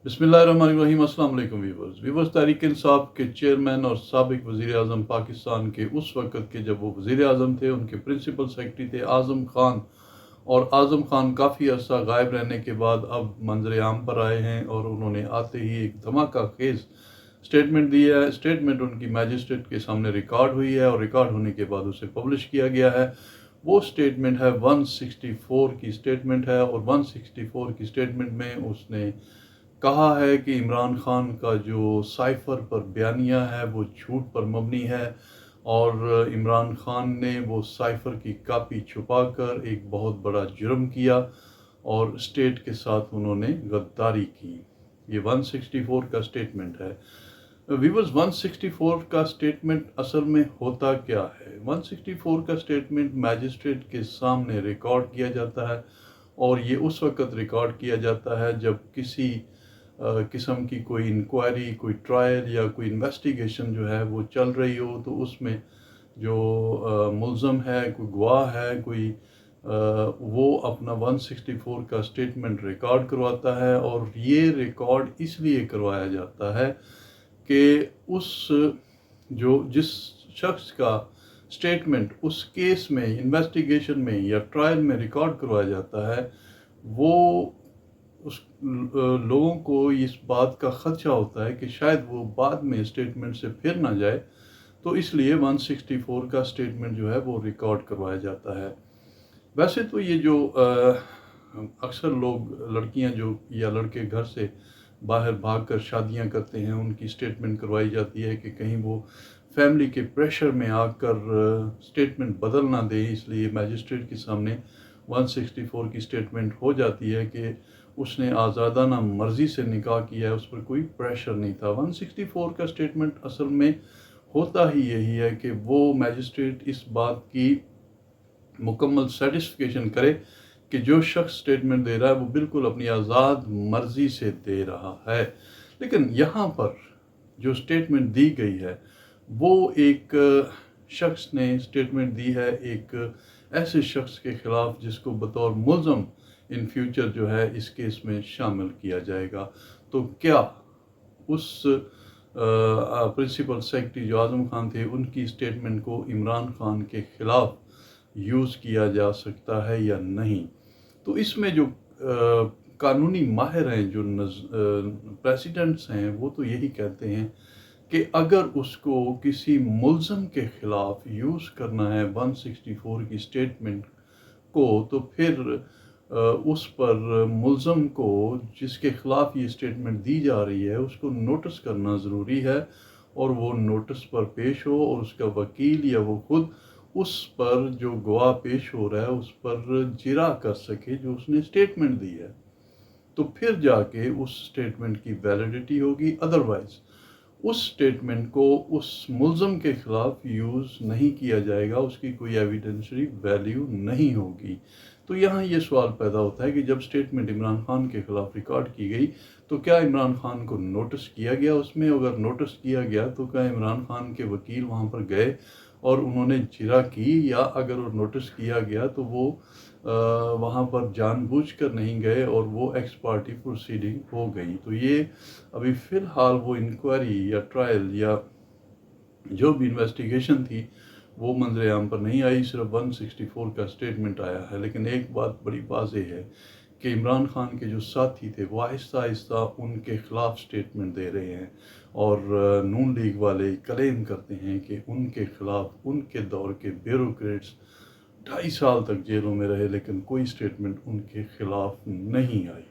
बिस्मिल्लाहिर्रहमानिर्रहीम। अस्सलाम वालेकुम व्यूवर्स तहरीक इंसाफ के चेयरमैन और साबिक वज़ीर आज़म पाकिस्तान के उस वक़्त के जब वो वज़ीर आज़म थे, उनके प्रिंसिपल सेक्रेटरी थे आज़म खान। और आज़म खान काफ़ी अरसा गायब रहने के बाद अब मंजर आम पर आए हैं और उन्होंने आते ही एक धमाका खेज स्टेटमेंट दिया है। स्टेटमेंट उनकी मैजिस्ट्रेट के सामने रिकॉर्ड हुई है और रिकॉर्ड होने के बाद उसे पब्लिश किया गया है। वो स्टेटमेंट है 164 की स्टेटमेंट है और 164 की स्टेटमेंट में उसने कहा है कि इमरान खान का जो साइफर पर बयानिया है वो झूठ पर मबनी है और इमरान खान ने वो साइफर की कापी छुपाकर एक बहुत बड़ा जुर्म किया और स्टेट के साथ उन्होंने गद्दारी की। ये 164 का स्टेटमेंट है। व्यूअर्स, 164 का स्टेटमेंट असल में होता क्या है? 164 का स्टेटमेंट मैजिस्ट्रेट के सामने रिकॉर्ड किया जाता है और ये उस वक़्त रिकॉर्ड किया जाता है जब किसी किस्म की कोई इंक्वायरी, कोई ट्रायल या कोई इन्वेस्टिगेशन जो है वो चल रही हो, तो उसमें जो मुल्ज़म है, कोई गवाह है, कोई वो अपना 164 का स्टेटमेंट रिकॉर्ड करवाता है। और ये रिकॉर्ड इसलिए करवाया जाता है कि जिस शख्स का स्टेटमेंट उस केस में, इन्वेस्टिगेशन में या ट्रायल में रिकॉर्ड करवाया जाता है, वो उस लोगों को इस बात का ख़दशा होता है कि शायद वो बाद में स्टेटमेंट से फिर ना जाए, तो इसलिए 164 का स्टेटमेंट जो है वो रिकॉर्ड करवाया जाता है। वैसे तो ये जो अक्सर लोग, लड़कियां जो या लड़के घर से बाहर भागकर शादियां करते हैं, उनकी स्टेटमेंट करवाई जाती है कि कहीं वो फैमिली के प्रेशर में आकर स्टेटमेंट बदल ना दे, इसलिए मैजिस्ट्रेट के सामने 164 की स्टेटमेंट हो जाती है कि उसने आज़ादाना मर्ज़ी से निकाह किया है, उस पर कोई प्रेशर नहीं था। 164 का स्टेटमेंट असल में होता ही यही है कि वो मैजिस्ट्रेट इस बात की मुकम्मल सेटिस्फिकेशन करे कि जो शख्स स्टेटमेंट दे रहा है वो बिल्कुल अपनी आज़ाद मर्ज़ी से दे रहा है। लेकिन यहाँ पर जो स्टेटमेंट दी गई है वो एक शख्स ने स्टेटमेंट दी है, एक ऐसे शख्स के ख़िलाफ़ जिसको बतौर मुल्ज़म इन फ्यूचर जो है इस केस में शामिल किया जाएगा। तो क्या उस प्रिंसिपल सेक्रेटरी जो आज़म खान थे, उनकी स्टेटमेंट को इमरान खान के ख़िलाफ़ यूज़ किया जा सकता है या नहीं? तो इसमें जो कानूनी माहिर हैं, जो प्रेसिडेंट्स हैं, वो तो यही कहते हैं कि अगर उसको किसी मुल्ज़म के ख़िलाफ़ यूज़ करना है 164 की स्टेटमेंट को, तो फिर उस पर मुल्ज़म को, जिसके ख़िलाफ़ ये स्टेटमेंट दी जा रही है, उसको नोटिस करना ज़रूरी है और वो नोटिस पर पेश हो और उसका वकील या वो खुद उस पर जो गवाह पेश हो रहा है उस पर जिरा कर सके जो उसने स्टेटमेंट दी है, तो फिर जाके उस स्टेटमेंट की वैलिडिटी होगी। अदरवाइज़ उस स्टेटमेंट को उस मुल्ज़म के ख़िलाफ़ यूज़ नहीं किया जाएगा, उसकी कोई एविडेंशियरी वैल्यू नहीं होगी। तो यहाँ ये सवाल पैदा होता है कि जब स्टेटमेंट इमरान खान के ख़िलाफ़ रिकॉर्ड की गई तो क्या इमरान खान को नोटिस किया गया उसमें? अगर नोटिस किया गया तो क्या इमरान खान के वकील वहाँ पर गए और उन्होंने जिरा की, या अगर वो नोटिस किया गया तो वो वहाँ पर जानबूझकर नहीं गए और वो एक्स पार्टी प्रोसीडिंग हो गई? तो ये अभी फ़िलहाल वो इंक्वायरी या ट्रायल या जो भी इन्वेस्टिगेशन थी वो मंजर आम पर नहीं आई, सिर्फ 164 का स्टेटमेंट आया है। लेकिन एक बात बड़ी वाज़ेह है कि इमरान खान के जो साथी थे वो आहिस्ता आहिस्ता उनके ख़िलाफ़ स्टेटमेंट दे रहे हैं और नून लीग वाले क्लेम करते हैं कि उनके ख़िलाफ़ उनके दौर के ब्यूरोक्रेट्स 2.5 साल तक जेलों में रहे लेकिन कोई स्टेटमेंट उनके ख़िलाफ़ नहीं आई।